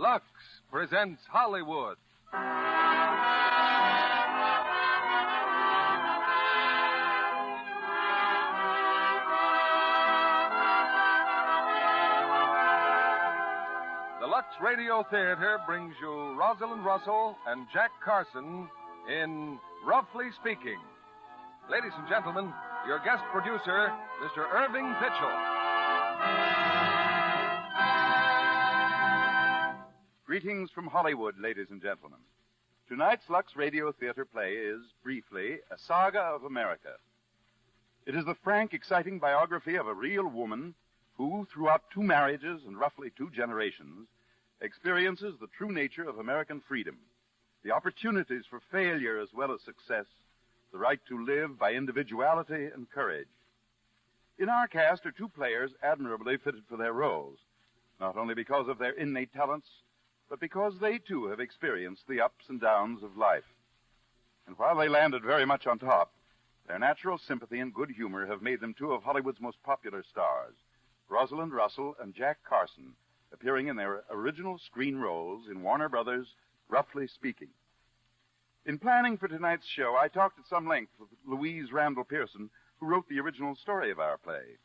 Lux presents Hollywood. The Lux Radio Theater brings you Rosalind Russell and Jack Carson in Roughly Speaking. Ladies and gentlemen, your guest producer, Mr. Irving Pitchell. Greetings from Hollywood, ladies and gentlemen. Tonight's Lux Radio Theater play is, briefly, a saga of America. It is the frank, exciting biography of a real woman who, throughout 2 marriages and roughly 2 generations, experiences the true nature of American freedom, the opportunities for failure as well as success, the right to live by individuality and courage. In our cast are 2 players admirably fitted for their roles, not only because of their innate talents, but because they, too, have experienced the ups and downs of life. And while they landed very much on top, their natural sympathy and good humor have made them 2 of Hollywood's most popular stars, Rosalind Russell and Jack Carson, appearing in their original screen roles in Warner Brothers' Roughly Speaking. In planning for tonight's show, I talked at some length with Louise Randall Pearson, who wrote the original story of our play.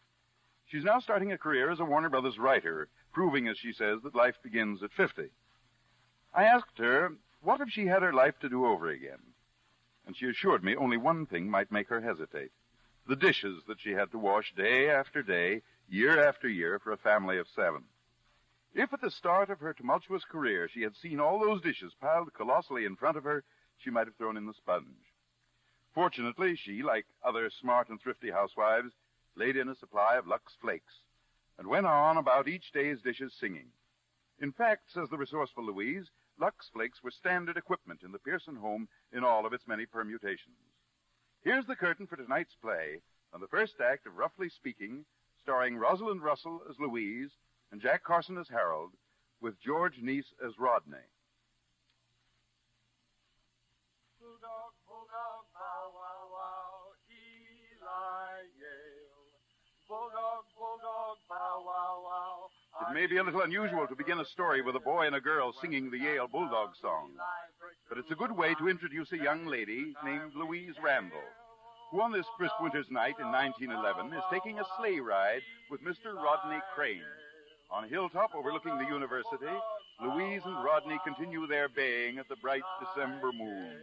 She's now starting a career as a Warner Brothers writer, proving, as she says, that life begins at 50. I asked her, what if she had her life to do over again? And she assured me only one thing might make her hesitate: the dishes that she had to wash day after day, year after year, for a family of 7. If at the start of her tumultuous career she had seen all those dishes piled colossally in front of her, she might have thrown in the sponge. Fortunately, she, like other smart and thrifty housewives, laid in a supply of Lux Flakes and went on about each day's dishes singing. In fact, says the resourceful Louise, Lux Flakes were standard equipment in the Pearson home in all of its many permutations. Here's the curtain for tonight's play on the first act of Roughly Speaking, starring Rosalind Russell as Louise and Jack Carson as Harold, with George Neese as Rodney. Bulldog, bulldog, bow, wow, wow, Eli Yale. Bulldog, bulldog, bow, wow, wow. It may be a little unusual to begin a story with a boy and a girl singing the Yale Bulldog song, but it's a good way to introduce a young lady named Louise Randall, who on this brisk winter's night in 1911 is taking a sleigh ride with Mr. Rodney Crane. On a hilltop overlooking the university, Louise and Rodney continue their baying at the bright December moon.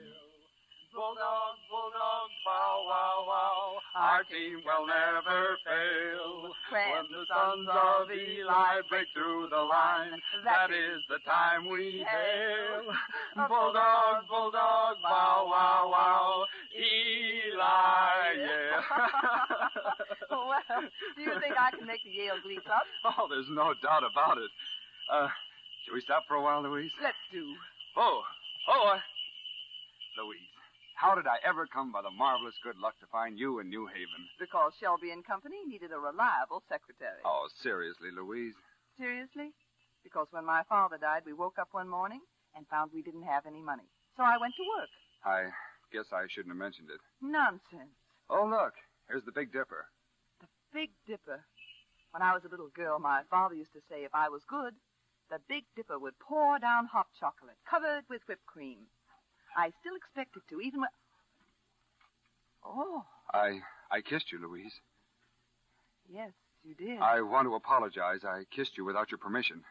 Bulldog, bulldog, bow, wow, wow, our team will never fail. When the sons of Eli break through the line, that is the time we hail. Bulldog, bulldog, bow, wow, wow, Eli, yeah. Well, do you think I can make the Yale Glee Club? Oh, there's no doubt about it. Shall we stop for a while, Louise? Let's do. Louise, how did I ever come by the marvelous good luck to find you in New Haven? Because Shelby and Company needed a reliable secretary. Oh, seriously, Louise? Seriously? Because when my father died, we woke up one morning and found we didn't have any money. So I went to work. I guess I shouldn't have mentioned it. Nonsense. Oh, look, here's the Big Dipper. The Big Dipper. When I was a little girl, my father used to say if I was good, the Big Dipper would pour down hot chocolate covered with whipped cream. I still expect it to, even when... Oh. I kissed you, Louise. Yes, you did. I want to apologize. I kissed you without your permission.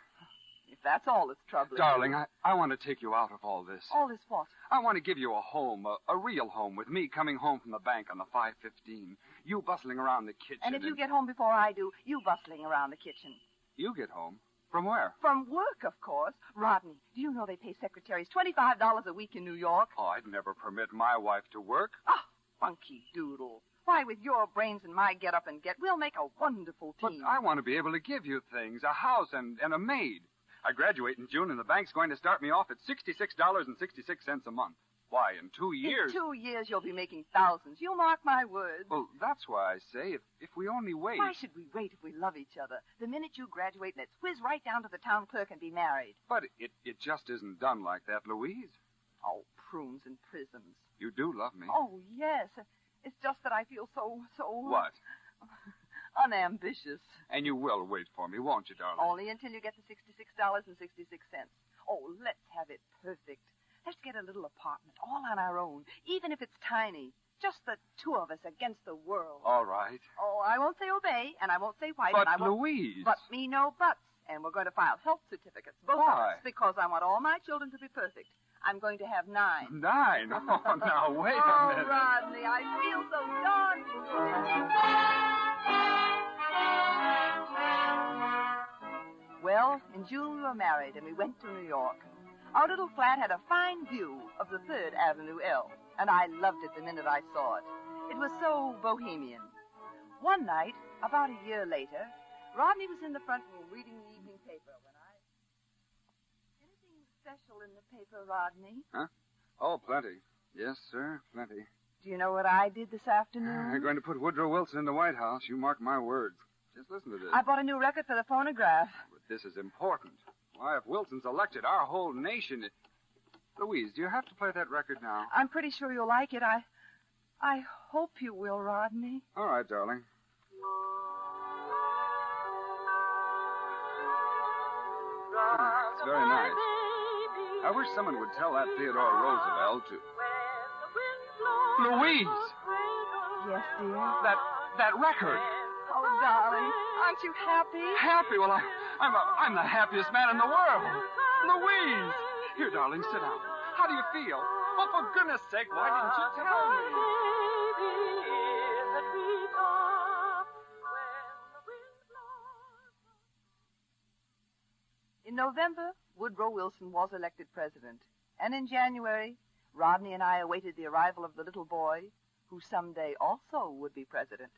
If that's all that's troubling Darling, you. I want to take you out of all this. All this what? I want to give you a home, a real home, with me coming home from the bank on the 5:15. You bustling around the kitchen. And if you get home before I do, you bustling around the kitchen. You get home? From where? From work, of course. Rodney, do you know they pay secretaries $25 a week in New York? Oh, I'd never permit my wife to work. Ah, funky doodle. Why, with your brains and my get up and get, we'll make a wonderful team. But I want to be able to give you things, a house and a maid. I graduate in June, and the bank's going to start me off at $66.66 a month. Why, in 2 years... In 2 years, you'll be making thousands. You mark my words. Well, that's why I say, if we only wait... Why should we wait if we love each other? The minute you graduate, let's whiz right down to the town clerk and be married. But it just isn't done like that, Louise. Oh, prunes and prisms. You do love me. Oh, yes. It's just that I feel so... What? Unambitious. And you will wait for me, won't you, darling? Only until you get the $66.66. Oh, let's have it perfect. Let's get a little apartment, all on our own, even if it's tiny. Just the two of us against the world. All right. Oh, I won't say obey, and I won't say white. But, and I won't... Louise... But me no buts. And we're going to file health certificates, both of Why? us, because I want all my children to be perfect. I'm going to have 9. 9? Oh, now, wait a Oh, minute. Rodney, I feel so darn good. Well, in June we were married, and we went to New York. Our little flat had a fine view of the 3rd Avenue L, and I loved it the minute I saw it. It was so bohemian. One night, about a year later, Rodney was in the front room reading the evening paper when Anything special in the paper, Rodney? Huh? Oh, plenty. Yes, sir, plenty. Do you know what I did this afternoon? They're going to put Woodrow Wilson in the White House. You mark my words. Just listen to this. I bought a new record for the phonograph. But this is important. Why, if Wilson's elected, our whole nation... Louise, do you have to play that record now? I'm pretty sure you'll like it. I hope you will, Rodney. All right, darling. It's very nice. I wish someone would tell that Theodore Roosevelt to... Louise! Yes, dear? That record. Oh, darling, aren't you happy? Happy? Well, I'm the happiest man in the world. Louise! Here, darling, sit down. How do you feel? Oh, for goodness sake, why didn't you tell me? In November, Woodrow Wilson was elected president. And in January, Rodney and I awaited the arrival of the little boy who someday also would be president.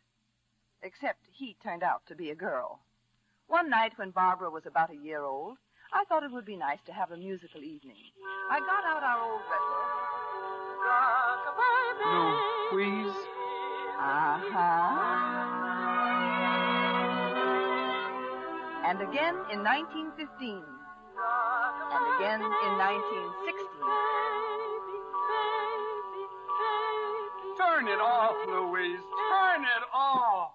Except he turned out to be a girl. One night when Barbara was about a year old, I thought it would be nice to have a musical evening. I got out our old record. Louise? And again in 1915. And again in 1916. Turn it off, Louise. Turn it off.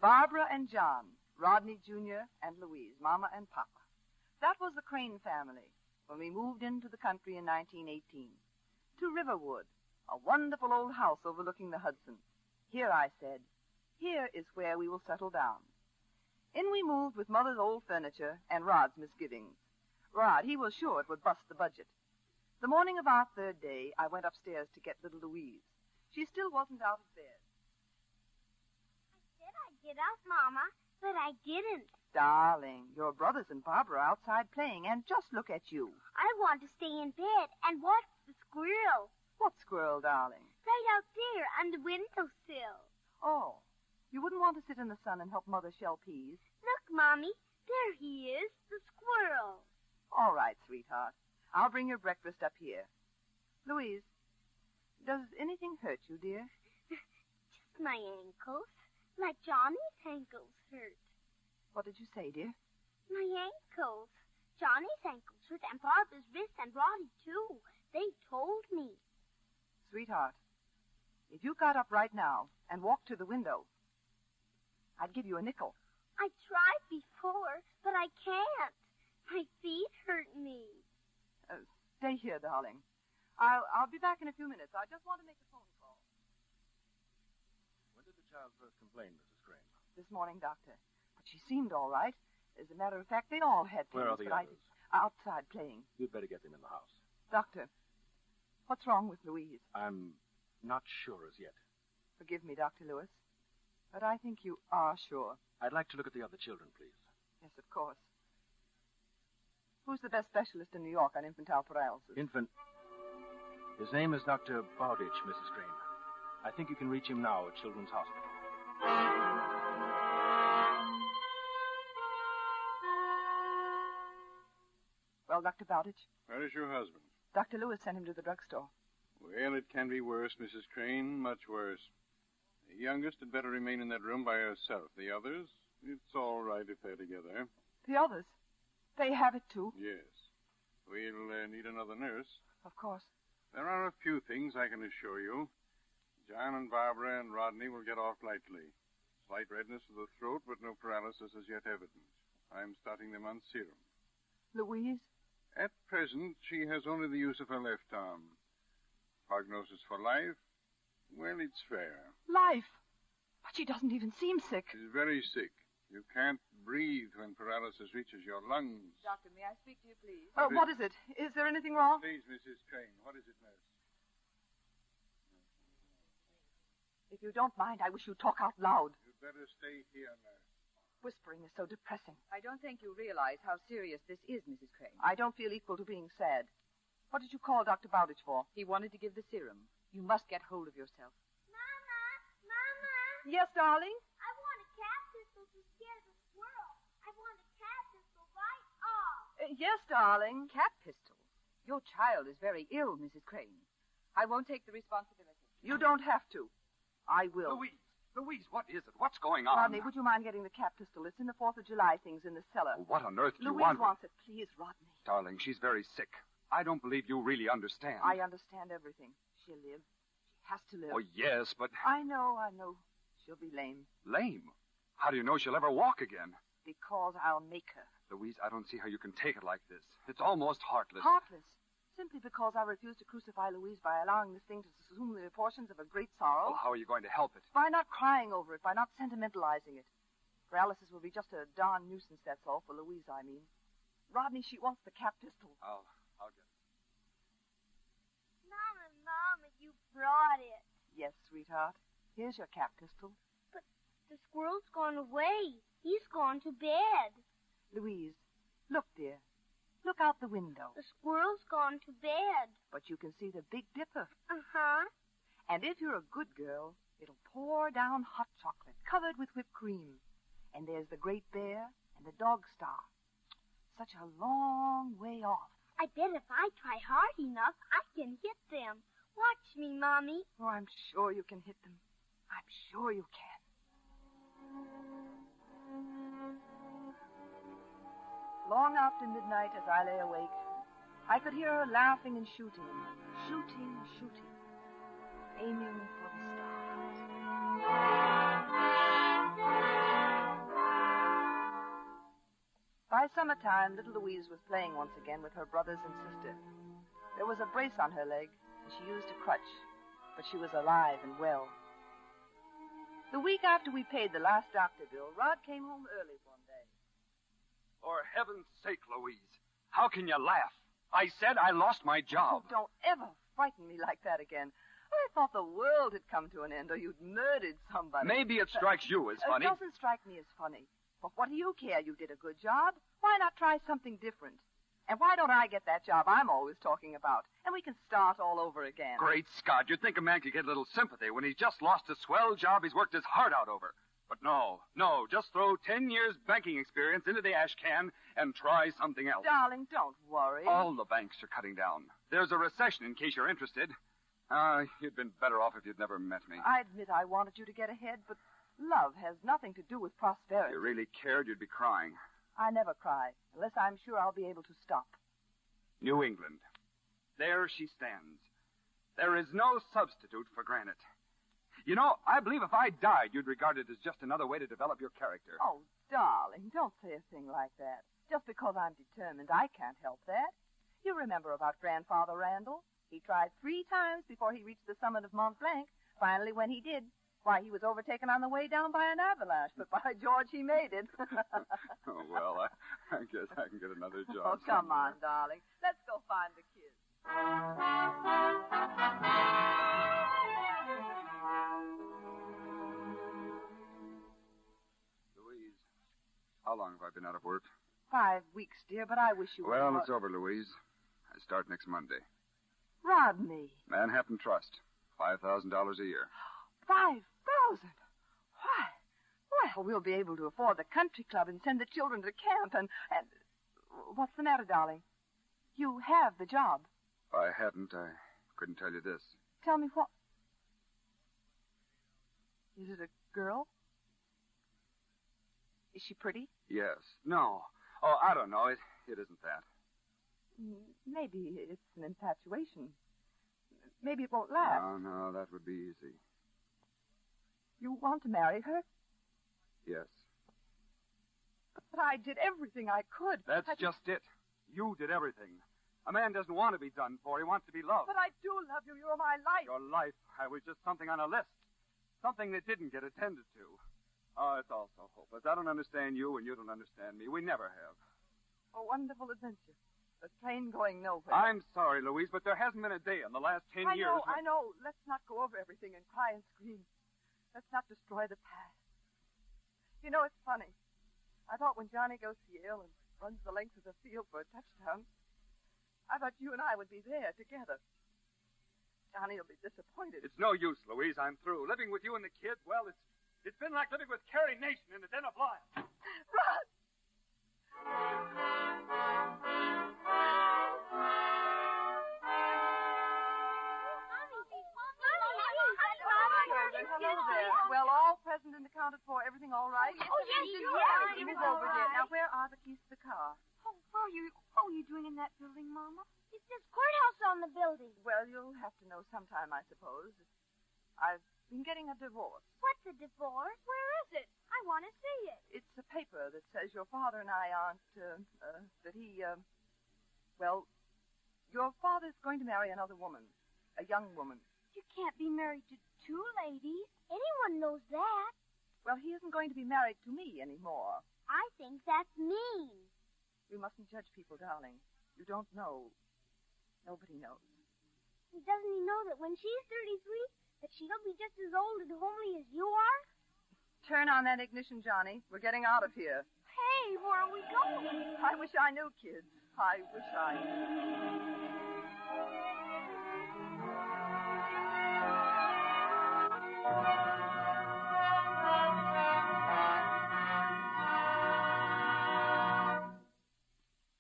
Barbara and John, Rodney Jr. and Louise, Mama and Papa. That was the Crane family when we moved into the country in 1918. To Riverwood, a wonderful old house overlooking the Hudson. Here, I said, here is where we will settle down. In we moved with Mother's old furniture and Rod's misgivings. Rod, he was sure it would bust the budget. The morning of our 3rd day, I went upstairs to get little Louise. She still wasn't out of bed. I said I'd get up, Mama, but I didn't. Darling, your brothers and Barbara are outside playing, and just look at you. I want to stay in bed and watch the squirrel. What squirrel, darling? Right out there on the windowsill. Oh, you wouldn't want to sit in the sun and help Mother shell peas? Look, Mommy, there he is, the squirrel. All right, sweetheart. I'll bring your breakfast up here. Louise, does anything hurt you, dear? Just my ankles, like Johnny's ankles hurt. What did you say, dear? My ankles. Johnny's ankles hurt, and Barbara's wrist, and Roddy, too. They told me. Sweetheart, if you got up right now and walked to the window, I'd give you a nickel. I tried before, but I can't. My feet hurt me. Stay here, darling. I'll be back in a few minutes. I just want to make a phone call. When did the child first complain, Mrs. Crane? This morning, Doctor. But she seemed all right. As a matter of fact, they all had pains. Where are the others? Outside playing. You'd better get them in the house. Doctor, what's wrong with Louise? I'm not sure as yet. Forgive me, Dr. Lewis, but I think you are sure. I'd like to look at the other children, please. Yes, of course. Who's the best specialist in New York on infantile paralysis? His name is Dr. Bowditch, Mrs. Crane. I think you can reach him now at Children's Hospital. Well, Dr. Bowditch, Where is your husband? Dr. Lewis sent him to the drugstore. Well, it can be worse, Mrs. Crane, much worse. The youngest had better remain in that room by herself. The others, it's all right if they're together. The others? They have it, too? Yes. We'll need another nurse. Of course. There are a few things I can assure you. John and Barbara and Rodney will get off lightly. Slight redness of the throat, but no paralysis as yet evident. I'm starting them on serum. Louise? At present, she has only the use of her left arm. Prognosis for life? Well, it's fair. Life? But she doesn't even seem sick. She's very sick. You can't breathe when paralysis reaches your lungs. Doctor, may I speak to you, please? What is it? Is there anything wrong? Please, Mrs. Crane. What is it, nurse? If you don't mind, I wish you'd talk out loud. You'd better stay here, nurse. Whispering is so depressing. I don't think you realize how serious this is, Mrs. Crane. I don't feel equal to being sad. What did you call Dr. Bowditch for? He wanted to give the serum. You must get hold of yourself. Mama! Mama! Yes, darling? I want a cat pistol to scare the squirrel. I want a cat pistol right off. Yes, darling. Cat pistol? Your child is very ill, Mrs. Crane. I won't take the responsibility. You don't have to. I will. Louise, what is it? What's going on? Rodney, would you mind getting the cat pistol? It's in the 4th of July things in the cellar. Oh, what on earth do you Louise want? wants it. Please, Rodney. Darling, she's very sick. I don't believe you really understand. I understand everything. She'll live. She has to live. Oh, yes, but... I know. She'll be lame. Lame? How do you know she'll ever walk again? Because I'll make her. Louise, I don't see how you can take it like this. It's almost heartless. Heartless? Simply because I refuse to crucify Louise by allowing this thing to assume the proportions of a great sorrow? Well, how are you going to help it? By not crying over it, by not sentimentalizing it. Paralysis will be just a darn nuisance, that's all, for Louise, I mean. Rodney, she wants the cat pistol. I'll get it. Mama, you brought it. Yes, sweetheart. Here's your cat pistol. But the squirrel's gone away. He's gone to bed. Louise, look, dear. Look out the window. The squirrel's gone to bed. But you can see the Big Dipper. Uh-huh. And if you're a good girl, it'll pour down hot chocolate covered with whipped cream. And there's the Great Bear and the Dog Star. Such a long way off. I bet if I try hard enough, I can hit them. Watch me, Mommy. Oh, I'm sure you can hit them. I'm sure you can. Long after midnight, as I lay awake, I could hear her laughing and shooting, aiming for the stars. By summertime, little Louise was playing once again with her brothers and sister. There was a brace on her leg, and she used a crutch, but she was alive and well. The week after we paid the last doctor bill, Rod came home early one day. For heaven's sake, Louise, how can you laugh? I said I lost my job. Oh, don't ever frighten me like that again. I thought the world had come to an end, or you'd murdered somebody. Maybe it strikes you as funny. It doesn't strike me as funny. But what do you care? You did a good job. Why not try something different? And why don't I get that job I'm always talking about? And we can start all over again. Great Scott, you'd think a man could get a little sympathy when he's just lost a swell job he's worked his heart out over. But no, just throw 10 years banking experience into the ash can and try something else. Darling, don't worry. All the banks are cutting down. There's a recession, in case you're interested. You'd been better off if you'd never met me. I admit I wanted you to get ahead, but love has nothing to do with prosperity. If you really cared, you'd be crying. I never cry, unless I'm sure I'll be able to stop. New England. There she stands. There is no substitute for granite. You know, I believe if I died, you'd regard it as just another way to develop your character. Oh, darling, don't say a thing like that. Just because I'm determined, I can't help that. You remember about Grandfather Randall? He tried 3 times before he reached the summit of Mont Blanc. Finally, when he did, why, he was overtaken on the way down by an avalanche. But by George, he made it. Oh, well, I guess I can get another job. Oh, come on, darling. Let's go find the kids. Louise, how long have I been out of work? 5 weeks, dear, but I wish you Well, would... it's over, Louise. I start next Monday. Rodney. Manhattan Trust. $5,000 a year. 5,000? Why? Well, we'll be able to afford the country club and send the children to camp and... What's the matter, darling? You have the job. If I hadn't, I couldn't tell you this. Tell me what... Is it a girl? Is she pretty? Yes. No. Oh, I don't know. It isn't that. Maybe it's an infatuation. maybe it won't last. No, that would be easy. You want to marry her? Yes. But I did everything I could. That's just it. You did everything. A man doesn't want to be done for. He wants to be loved. But I do love you. You're my life. Your life. I was just something on a list. Something that didn't get attended to. Oh, it's all so hopeless. I don't understand you, and you don't understand me. We never have. A wonderful adventure. A train going nowhere. I'm sorry, Louise, but there hasn't been a day in the last 10 years. I know. Let's not go over everything and cry and scream. Let's not destroy the past. You know, it's funny. I thought when Johnny goes to Yale and runs the length of the field for a touchdown, I thought you and I would be there together. Johnny will be disappointed. It's no use, Louise. I'm through. Living with you and the kids, well, it's been like living with Carrie Nation in the Den of Lions. Run! Hello there. Well, all present and accounted for. Everything all right? Oh, yes, It is over there. Now, where are the keys to the car? Oh, what are you doing in that building, Mama? It's this courthouse on the building. Well, you'll have to know sometime, I suppose. I've been getting a divorce. What's a divorce? Where is it? I want to see it. It's a paper that says your father and I aren't, well, your father's going to marry another woman, a young woman. You can't be married to two ladies. Anyone knows that. Well, he isn't going to be married to me anymore. I think that's mean. We mustn't judge people, darling. You don't know. Nobody knows. Doesn't he know that when she's 33, that she'll be just as old and homely as you are? Turn on that ignition, Johnny. We're getting out of here. Hey, where are we going? I wish I knew, kids. I wish I knew.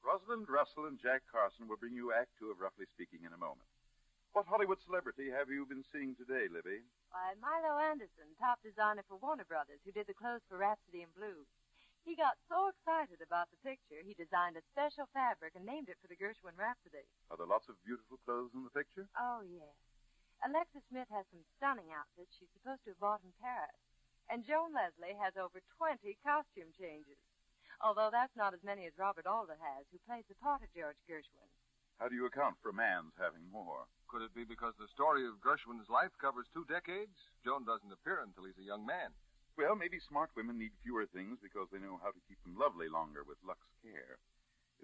Rosalind Russell and Jack Carson will bring you Act Two of Roughly Speaking in a moment. What Hollywood celebrity have you been seeing today, Libby? Why, Milo Anderson, top designer for Warner Brothers, who did the clothes for Rhapsody in Blue. He got so excited about the picture, he designed a special fabric and named it for the Gershwin Rhapsody. Are there lots of beautiful clothes in the picture? Oh, yes. Alexa Smith has some stunning outfits she's supposed to have bought in Paris. And Joan Leslie has over 20 costume changes. Although that's not as many as Robert Alda has, who plays the part of George Gershwin. How do you account for a man's having more? Could it be because the story of Gershwin's life covers 2 decades? Joan doesn't appear until he's a young man. Well, maybe smart women need fewer things because they know how to keep them lovely longer with Lux Care.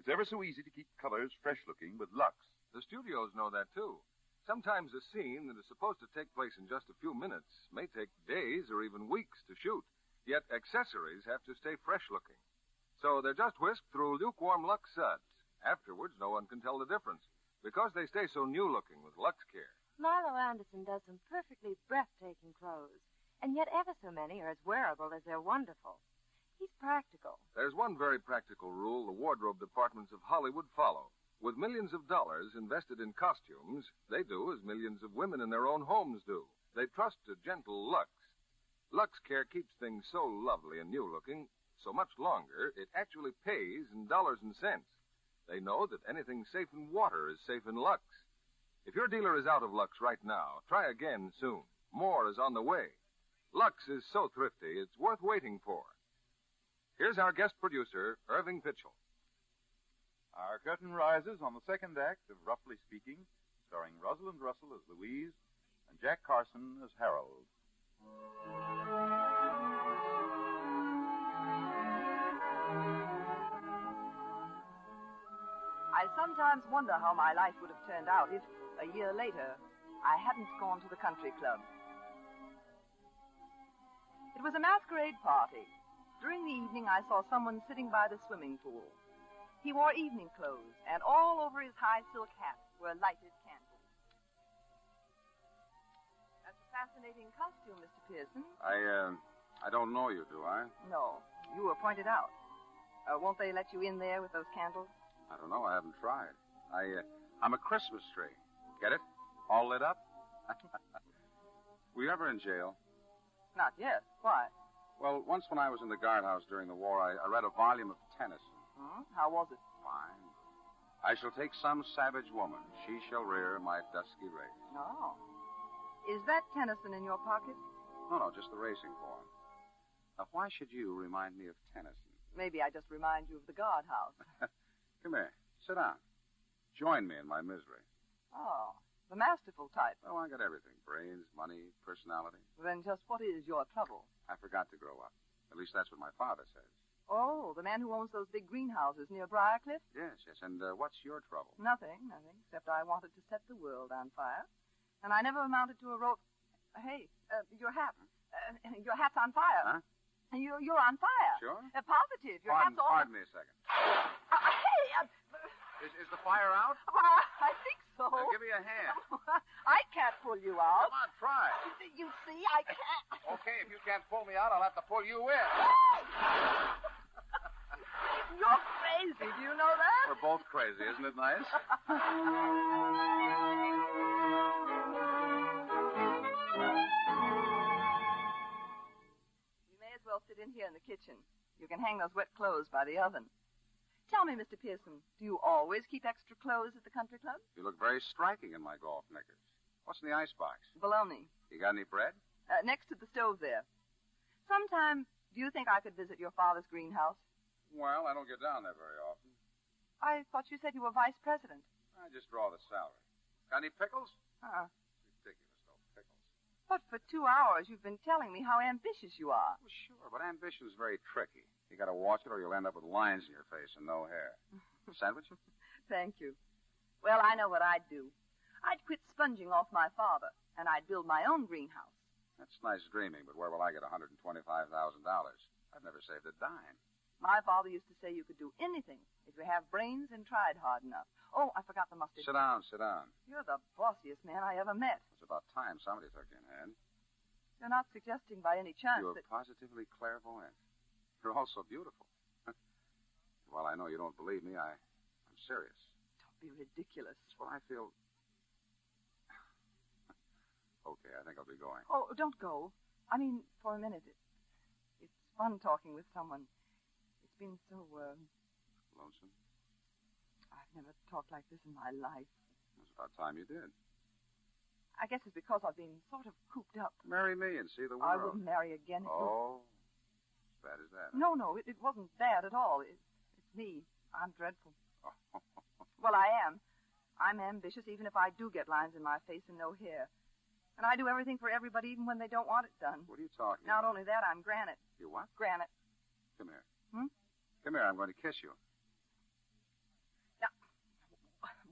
It's ever so easy to keep colors fresh-looking with Lux. The studios know that, too. Sometimes a scene that is supposed to take place in just a few minutes may take days or even weeks to shoot, yet accessories have to stay fresh-looking. So they're just whisked through lukewarm Lux suds. Afterwards, no one can tell the difference, because they stay so new-looking with Lux Care. Milo Anderson does some perfectly breathtaking clothes, and yet ever so many are as wearable as they're wonderful. He's practical. There's one very practical rule the wardrobe departments of Hollywood follow. With millions of dollars invested in costumes, they do as millions of women in their own homes do. They trust to gentle Lux. Lux Care keeps things so lovely and new-looking, so much longer, it actually pays in dollars and cents. They know that anything safe in water is safe in Lux. If your dealer is out of Lux right now, try again soon. More is on the way. Lux is so thrifty, it's worth waiting for. Here's our guest producer, Irving Pitchell. Our curtain rises on the second act of Roughly Speaking, starring Rosalind Russell as Louise and Jack Carson as Harold. I sometimes wonder how my life would have turned out if, a year later, I hadn't gone to the country club. It was a masquerade party. During the evening, I saw someone sitting by the swimming pool. He wore evening clothes, and all over his high silk hat were lighted candles. That's a fascinating costume, Mr. Pearson. I don't know you, do I? No, you were pointed out. Won't they let you in there with those candles? I don't know. I haven't tried. I'm a Christmas tree. Get it? All lit up? Were you ever in jail? Not yet. Why? Well, once when I was in the guardhouse during the war, I read a volume of Tennyson. How was it? Fine. I shall take some savage woman. She shall rear my dusky race. Oh. Is that Tennyson in your pocket? No, just the racing form. Now, why should you remind me of Tennyson? Maybe I just remind you of the guardhouse. Come here. Sit down. Join me in my misery. Oh, the masterful type. Oh, I got everything. Brains, money, personality. Then just what is your trouble? I forgot to grow up. At least that's what my father says. Oh, the man who owns those big greenhouses near Briarcliff? Yes. And what's your trouble? Nothing, except I wanted to set the world on fire. And I never amounted to a rope. Hey, your hat. Your hat's on fire. Huh? You're on fire. Sure? Positive. Your hat's all... Pardon me a second. Hey! Is the fire out? I think so. Now, give me a hand. I can't pull you out. Come on, try. You see, I can't. Okay, if you can't pull me out, I'll have to pull you in. You're crazy. Do you know that? We're both crazy. Isn't it nice? You may as well sit in here in the kitchen. You can hang those wet clothes by the oven. Tell me, Mr. Pearson, do you always keep extra clothes at the country club? You look very striking in my golf knickers. What's in the icebox? Bologna. You got any bread? Next to the stove there. Sometime, do you think I could visit your father's greenhouse? Well, I don't get down there very often. I thought you said you were vice president. I just draw the salary. Got any pickles? It's ridiculous, though, pickles. But for 2 hours, you've been telling me how ambitious you are. Well, sure, but ambition's very tricky. You got to watch it or you'll end up with lines in your face and no hair. Sandwich? Thank you. Well, I know what I'd do. I'd quit sponging off my father, and I'd build my own greenhouse. That's nice dreaming, but where will I get $125,000? I've never saved a dime. My father used to say you could do anything if you have brains and tried hard enough. Oh, I forgot the mustard. Sit down. You're the bossiest man I ever met. It's about time somebody took you in hand. You're not suggesting by any chance You're that... positively clairvoyant. You're also beautiful. Well, I know you don't believe me. I'm serious. Don't be ridiculous. That's what I feel. Okay, I think I'll be going. Oh, don't go. I mean, for a minute. It's fun talking with someone. It's been so, Lonesome? I've never talked like this in my life. It's about time you did. I guess it's because I've been sort of cooped up. Marry me and see the world. I wouldn't marry again. Oh, as bad as that. No, it wasn't bad at all. It's me. I'm dreadful. Well, I am. I'm ambitious, even if I do get lines in my face and no hair. And I do everything for everybody, even when they don't want it done. What are you talking Not about? only that, I'm granite. You what? Granite. Come here. Come here, I'm going to kiss you. Now,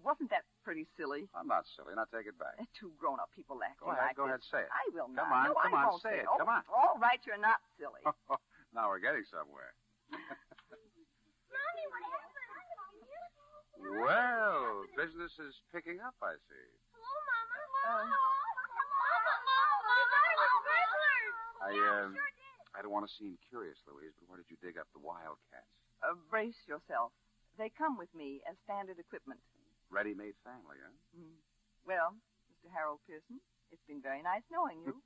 wasn't that pretty silly? I'm not silly. Now take it back. Two grown-up people acting Go ahead, like go this. ahead, say it. I will not. Come on, no, come I on, won't say it. Oh, Come on. All right, you're not silly. Now we're getting somewhere. Mommy, what happened? Well, business is picking up, I see. Hello, Mama. I don't want to seem curious, Louise, but where did you dig up the wildcats? Brace yourself. They come with me as standard equipment. Ready-made family, huh? Well, Mr. Harold Pearson, it's been very nice knowing you.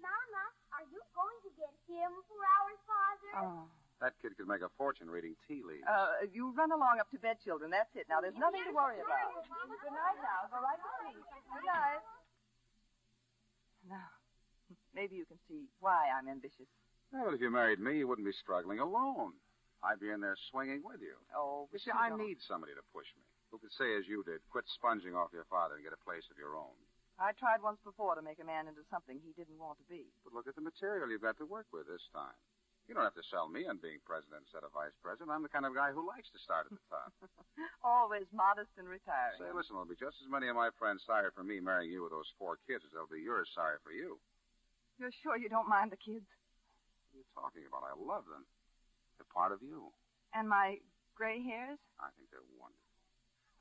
Mama, are you going to get him for our father? Oh. That kid could make a fortune reading tea leaves. You run along up to bed, children. That's it. Now, there's nothing to worry about. Good night now. Go right to sleep. Good night. Now, maybe you can see why I'm ambitious. Well, if you married me, you wouldn't be struggling alone. I'd be in there swinging with you. Oh, you see, I need somebody to push me, who could say, as you did, quit sponging off your father and get a place of your own. I tried once before to make a man into something he didn't want to be. But look at the material you've got to work with this time. You don't have to sell me on being president instead of vice president. I'm the kind of guy who likes to start at the top. Always modest and retiring. Say, listen, there'll be just as many of my friends sorry for me marrying you with those 4 kids as there'll be yours sorry for you. You're sure you don't mind the kids? What are you talking about? I love them. They're part of you. And my gray hairs? I think they're wonderful.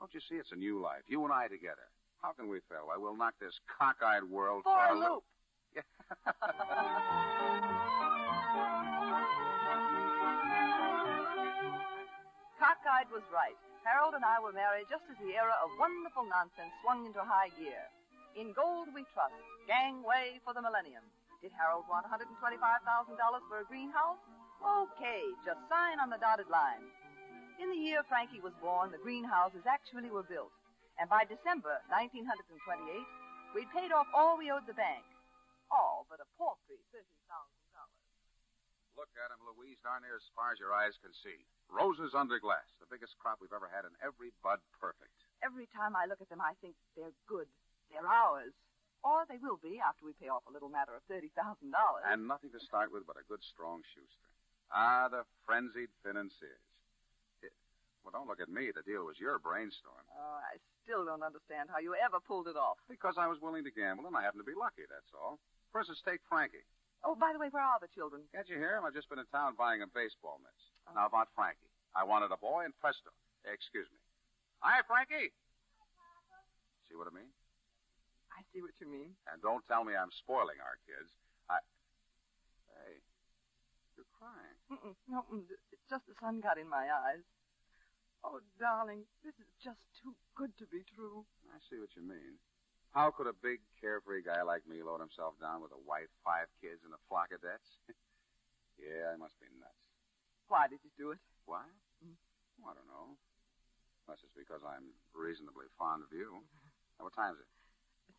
Don't you see? It's a new life. You and I together. How can we fail? Why, we'll knock this cockeyed world for a loop. Yeah. Cockeyed was right. Harold and I were married just as the era of wonderful nonsense swung into high gear. In gold we trust. Gangway for the millennium. Did Harold want $125,000 for a greenhouse? Okay, just sign on the dotted line. In the year Frankie was born, the greenhouses actually were built. And by December 1928, we'd paid off all we owed the bank. All but a paltry $30,000. Look at them, Louise, darn near as far as your eyes can see. Roses under glass, the biggest crop we've ever had, and every bud perfect. Every time I look at them, I think they're good. They're ours. Or they will be after we pay off a little matter of $30,000. And nothing to start with but a good, strong shoestring. Ah, the frenzied financiers. Well, don't look at me. The deal was your brainstorm. Oh, I still don't understand how you ever pulled it off. Because I was willing to gamble, and I happened to be lucky, that's all. For instance, take Frankie. Oh, by the way, where are the children? Can't you hear him? I've just been in town buying them baseball mitts. Oh. Now, about Frankie. I wanted a boy, and presto. Excuse me. Hi, Frankie. See what I mean? I see what you mean. And don't tell me I'm spoiling our kids. Hey, you're crying. No, it's just the sun got in my eyes. Oh, darling, this is just too good to be true. I see what you mean. How could a big, carefree guy like me load himself down with a wife, 5 kids, and a flock of debts? Yeah, I must be nuts. Why did you do it? Why? Well, I don't know. Unless it's because I'm reasonably fond of you. Now, what time is it?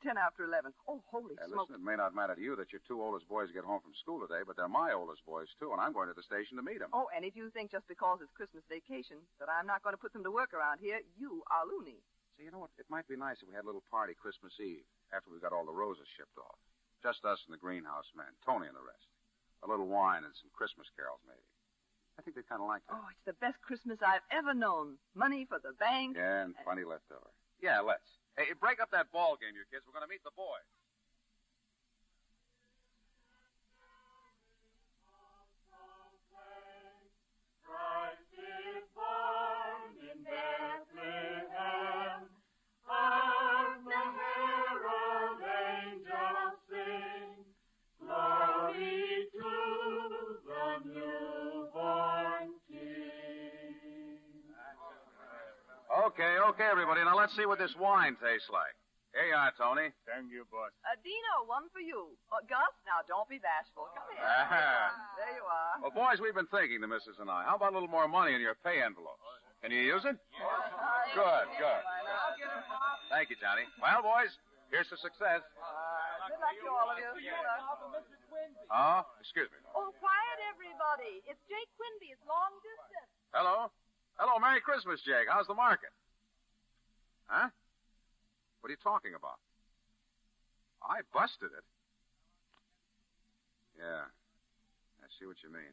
10 after 11. Oh, holy smoke. Listen, it may not matter to you that your 2 oldest boys get home from school today, but they're my oldest boys, too, and I'm going to the station to meet them. Oh, and if you think just because it's Christmas vacation that I'm not going to put them to work around here, you are loony. So, you know what? It might be nice if we had a little party Christmas Eve after we got all the roses shipped off. Just us and the greenhouse men, Tony and the rest. A little wine and some Christmas carols, maybe. I think they'd kind of like that. Oh, it's the best Christmas I've ever known. Money for the bank. Yeah, and plenty left over. Yeah, let's. Hey, break up that ball game, you kids. We're going to meet the boys. Christ is born in Bethlehem. Hark the herald angels sing. Glory to the newborn King. Okay, everybody. Now let's see what this wine tastes like. Here you are, Tony. Thank you, boss. Dino, one for you. Gus, now don't be bashful. Come here. There you are. Well, boys, we've been thinking, the missus and I. How about a little more money in your pay envelopes? Can you use it? Good. Thank you, Johnny. Well, boys, here's to success. Good luck to all of you. Oh, excuse me. Oh, quiet, everybody. It's Jake Quinby. It's long distance. Hello, Merry Christmas, Jake. How's the market? Huh? What are you talking about? I busted it. Yeah, I see what you mean.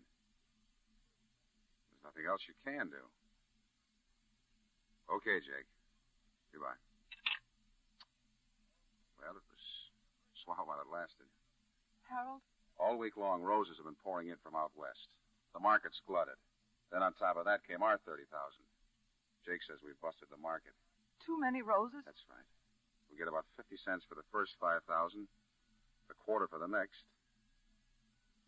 There's nothing else you can do. Okay, Jake. Goodbye. Well, it was swell while it lasted. Harold? All week long, roses have been pouring in from out west. The market's glutted. Then on top of that came our 30,000. Jake says we busted the market. Too many roses? That's right. We get about 50 cents for the first 5,000, a quarter for the next.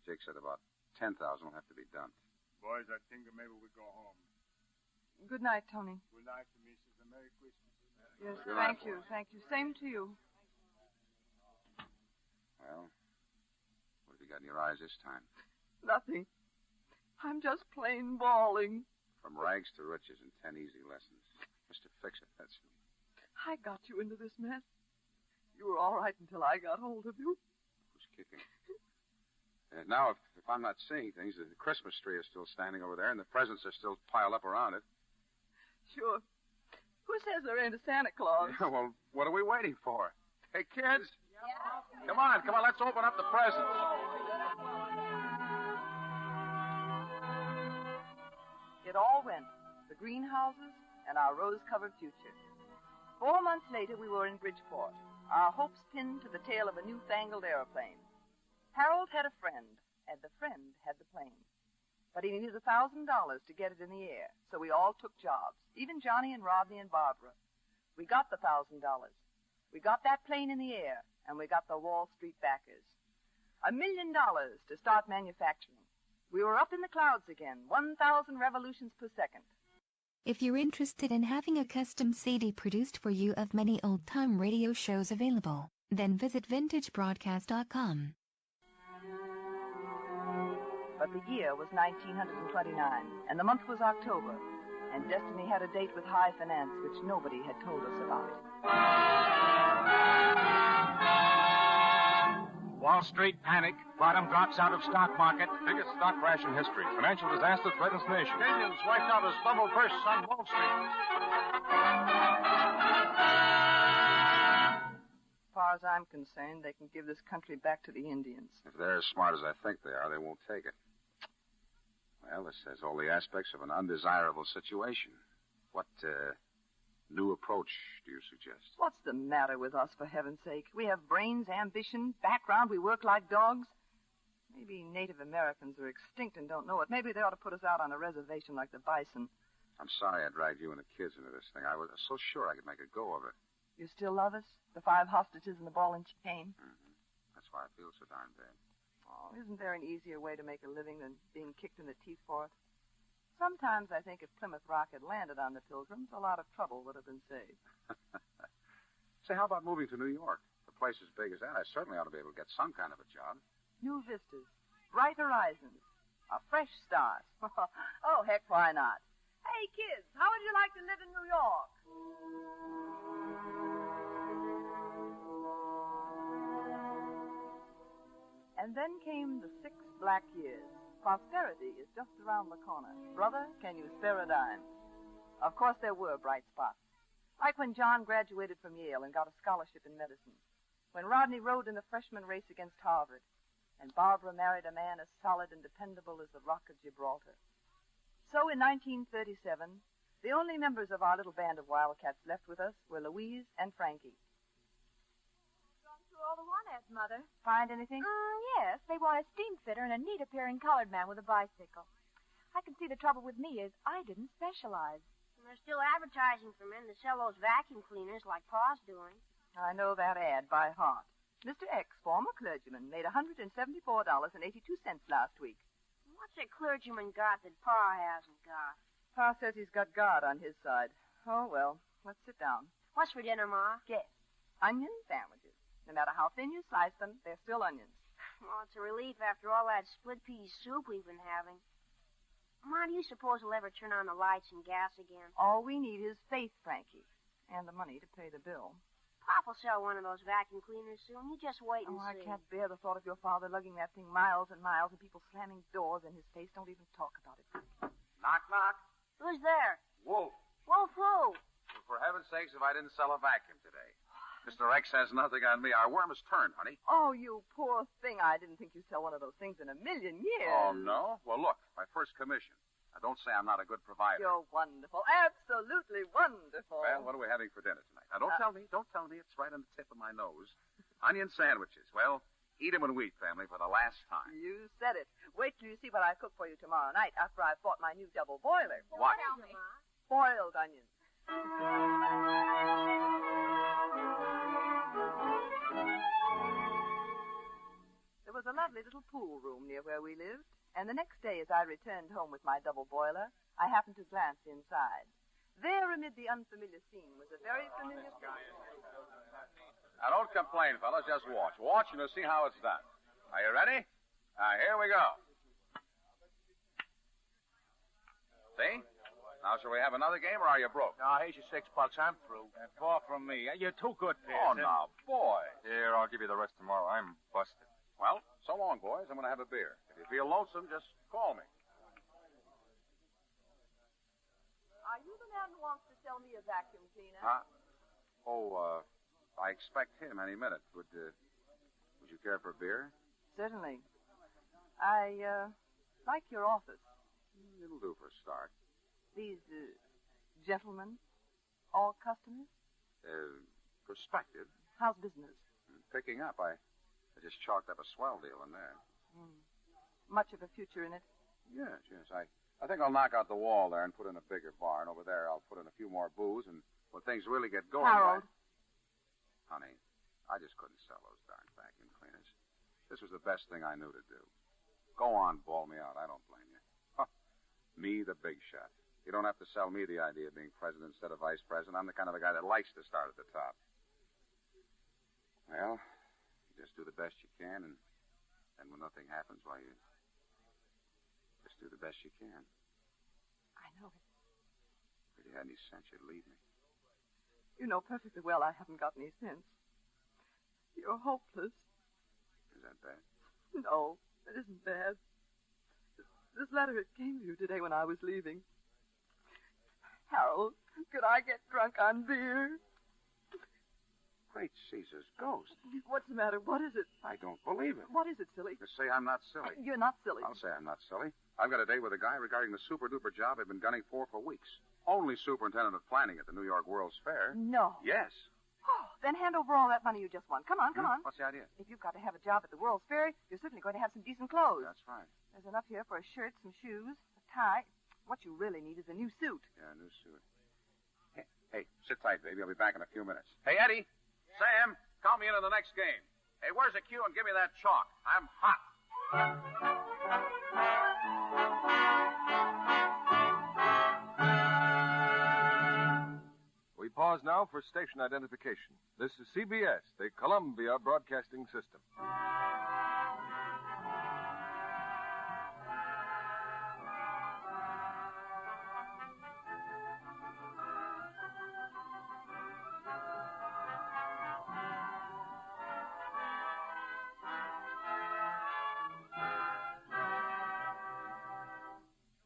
Jake said about 10,000 will have to be dumped. Boys, I think that maybe we go home. Good night, Tony. Good night, Mrs. And Merry Christmas. Yes, Good thank night, you. boys. Thank you. Same to you. Well, what have you got in your eyes this time? Nothing. I'm just plain bawling. From rags to riches in 10 easy lessons. Mr. Fix-It, that's me. I got you into this mess. You were all right until I got hold of you. Who's kicking? Now, if I'm not seeing things, the Christmas tree is still standing over there, and the presents are still piled up around it. Sure. Who says there ain't a Santa Claus? Yeah, well, what are we waiting for? Hey, kids. Come on, let's open up the presents. It all went. The greenhouses and our rose-covered future. 4 months later, we were in Bridgeport, our hopes pinned to the tail of a newfangled aeroplane. Harold had a friend, and the friend had the plane. But he needed $1,000 to get it in the air, so we all took jobs, even Johnny and Rodney and Barbara. We got the $1,000. We got that plane in the air, and we got the Wall Street backers. $1 million to start manufacturing. We were up in the clouds again, 1,000 revolutions per second. If you're interested in having a custom CD produced for you of many old-time radio shows available, then visit vintagebroadcast.com. But the year was 1929, and the month was October. And Destiny had a date with high finance, which nobody had told us about. Wall Street panic. Bottom drops out of stock market. Biggest stock crash in history. Financial disaster threatens nation. Indians wiped out as bubble bursts on Wall Street. As far as I'm concerned, they can give this country back to the Indians. If they're as smart as I think they are, they won't take it. Well, this has all the aspects of an undesirable situation. What, new approach do you suggest? What's the matter with us, for heaven's sake? We have brains, ambition, background. We work like dogs. Maybe Native Americans are extinct and don't know it. Maybe they ought to put us out on a reservation like the bison. I'm sorry I dragged you and the kids into this thing. I was so sure I could make a go of it. You still love us? The 5 hostages and the ball and chain? Mm-hmm. That's why I feel so darn bad. Oh, isn't there an easier way to make a living than being kicked in the teeth for it? Sometimes I think if Plymouth Rock had landed on the Pilgrims, a lot of trouble would have been saved. Say, how about moving to New York? A place as big as that, I certainly ought to be able to get some kind of a job. New vistas, bright horizons, a fresh start. Oh, heck, why not? Hey, kids, how would you like to live in New York? And then came the 6 black years. Prosperity is just around the corner. Brother, can you spare a dime? Of course, there were bright spots. Like when John graduated from Yale and got a scholarship in medicine. When Rodney rode in the freshman race against Harvard. And Barbara married a man as solid and dependable as the Rock of Gibraltar. So in 1937, the only members of our little band of wildcats left with us were Louise and Frankie. All the want ads, Mother. Find anything? Yes. They want a steam fitter and a neat-appearing colored man with a bicycle. I can see the trouble with me is I didn't specialize. And they're still advertising for men to sell those vacuum cleaners like Pa's doing. I know that ad by heart. Mr. X, former clergyman, made $174.82 last week. What's a clergyman got that Pa hasn't got? Pa says he's got God on his side. Oh, well, let's sit down. What's for dinner, Ma? Guess. Onion sandwiches. No matter how thin you slice them, they're still onions. Well, it's a relief after all that split pea soup we've been having. Ma, do you suppose we'll ever turn on the lights and gas again? All we need is faith, Frankie, and the money to pay the bill. Pop will sell one of those vacuum cleaners soon. You just wait and see. I can't bear the thought of your father lugging that thing miles and miles and people slamming doors in his face. Don't even talk about it. Knock, knock. Who's there? Wolf. Wolf who? Well, for heaven's sakes, if I didn't sell a vacuum today. Mr. X has nothing on me. Our worm has turned, honey. Oh, you poor thing. I didn't think you'd sell one of those things in a million years. Oh, no? Well, look, my first commission. Now, don't say I'm not a good provider. You're wonderful. Absolutely wonderful. Well, what are we having for dinner tonight? Now, don't tell me. Don't tell me. It's right on the tip of my nose. Onion sandwiches. Well, eat them and wheat, family, for the last time. You said it. Wait till you see what I cook for you tomorrow night after I've bought my new double boiler. What? Boiled onions. There was a lovely little pool room near where we lived, and the next day as I returned home with my double boiler, I happened to glance inside. There, amid the unfamiliar scene, was a very familiar figure. Now, don't complain, fellas. Just watch. Watch and you'll see how it's done. Are you ready? Now, here we go. See? Now, shall we have another game, or are you broke? Now, here's your $6. I'm through. Far from me. You're too good, Oh, Pearson. now, boy. Here, I'll give you the rest tomorrow. I'm busted. Well, so long, boys. I'm going to have a beer. If you feel lonesome, just call me. Are you the man who wants to sell me a vacuum cleaner? Huh? Oh, I expect him any minute. Would you care for a beer? Certainly. I like your office. It'll do for a start. These gentlemen, all customers? Prospective. How's business? Picking up. I just chalked up a swell deal in there. Much of a future in it? Yes. I think I'll knock out the wall there and put in a bigger bar, and over there I'll put in a few more booths, and when things really get going... Harold. Honey, I just couldn't sell those darn vacuum cleaners. This was the best thing I knew to do. Go on, bawl me out. I don't blame you. Me, the big shot. You don't have to sell me the idea of being president instead of vice president. I'm the kind of a guy that likes to start at the top. Well, you just do the best you can, and when nothing happens, why, you just do the best you can. I know it. If you had any sense, you'd leave me. You know perfectly well I haven't got any sense. You're hopeless. Is that bad? No, it isn't bad. This letter, it came to you today when I was leaving. Harold, could I get drunk on beer? Great Caesar's ghost. What's the matter? What is it? I don't believe it. What is it, silly? You say I'm not silly. You're not silly. I'll say I'm not silly. I've got a date with a guy regarding the super-duper job I've been gunning for weeks. Only superintendent of planning at the New York World's Fair. No. Yes. Oh, then hand over all that money you just won. Come on, come on. What's the idea? If you've got to have a job at the World's Fair, you're certainly going to have some decent clothes. That's right. There's enough here for a shirt, some shoes, a tie. What you really need is a new suit. Yeah, a new suit. Hey, sit tight, baby. I'll be back in a few minutes. Hey, Eddie. Sam, call me into the next game. Hey, where's the cue and give me that chalk? I'm hot. We pause now for station identification. This is CBS, the Columbia Broadcasting System.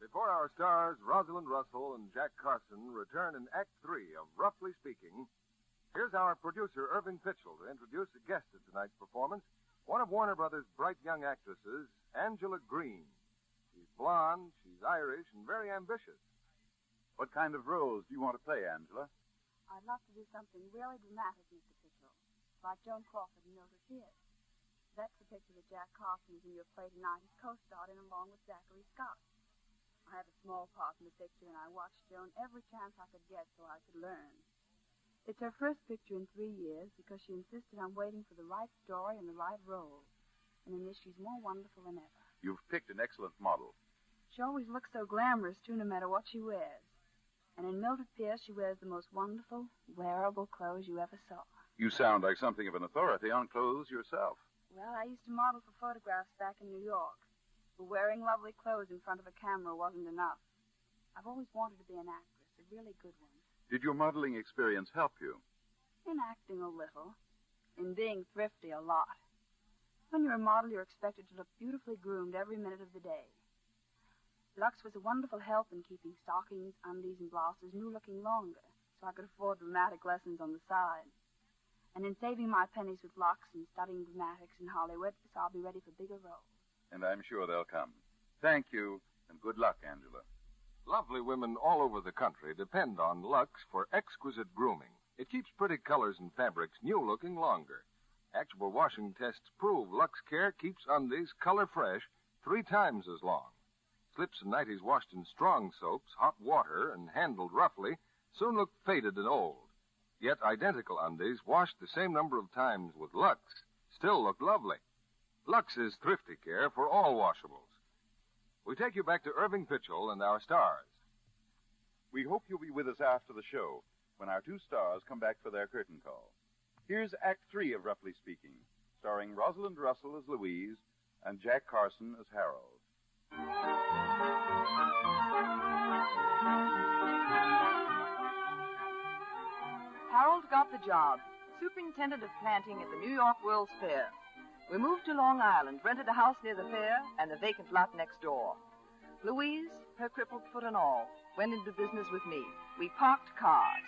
Before our stars, Rosalind Russell and Jack Carson, return in Act 3 of Roughly Speaking, here's our producer, Irving Pitchell, to introduce a guest at tonight's performance, one of Warner Brothers' bright young actresses, Angela Green. She's blonde, she's Irish, and very ambitious. What kind of roles do you want to play, Angela? I'd love to do something really dramatic, Mr. Pitchell, like Joan Crawford in Mildred Pierce. That's the picture that Jack Carson is in your play tonight. He's co-starred in along with Zachary Scott. I had a small part in the picture, and I watched Joan every chance I could get so I could learn. It's her first picture in 3 years because she insisted on waiting for the right story and the right role. And in this, she's more wonderful than ever. You've picked an excellent model. She always looks so glamorous, too, no matter what she wears. And in Mildred Pierce, she wears the most wonderful, wearable clothes you ever saw. You sound like something of an authority on clothes yourself. Well, I used to model for photographs back in New York. But wearing lovely clothes in front of a camera wasn't enough. I've always wanted to be an actress, a really good one. Did your modeling experience help you? In acting a little. In being thrifty a lot. When you're a model, you're expected to look beautifully groomed every minute of the day. Lux was a wonderful help in keeping stockings, undies, and blouses new looking longer, so I could afford dramatic lessons on the side. And in saving my pennies with Lux and studying dramatics in Hollywood, so I'll be ready for bigger roles. And I'm sure they'll come. Thank you, and good luck, Angela. Lovely women all over the country depend on Lux for exquisite grooming. It keeps pretty colors and fabrics new-looking longer. Actual washing tests prove Lux Care keeps undies color fresh 3 times as long. Slips and nighties washed in strong soaps, hot water, and handled roughly soon look faded and old. Yet identical undies washed the same number of times with Lux still look lovely. Lux is thrifty care for all washables. We take you back to Irving Pitchell and our stars. We hope you'll be with us after the show when our 2 stars come back for their curtain call. Here's Act 3 of Roughly Speaking, starring Rosalind Russell as Louise and Jack Carson as Harold. Harold got the job, superintendent of planting at the New York World's Fair. We moved to Long Island, rented a house near the fair and the vacant lot next door. Louise, her crippled foot and all, went into business with me. We parked cars.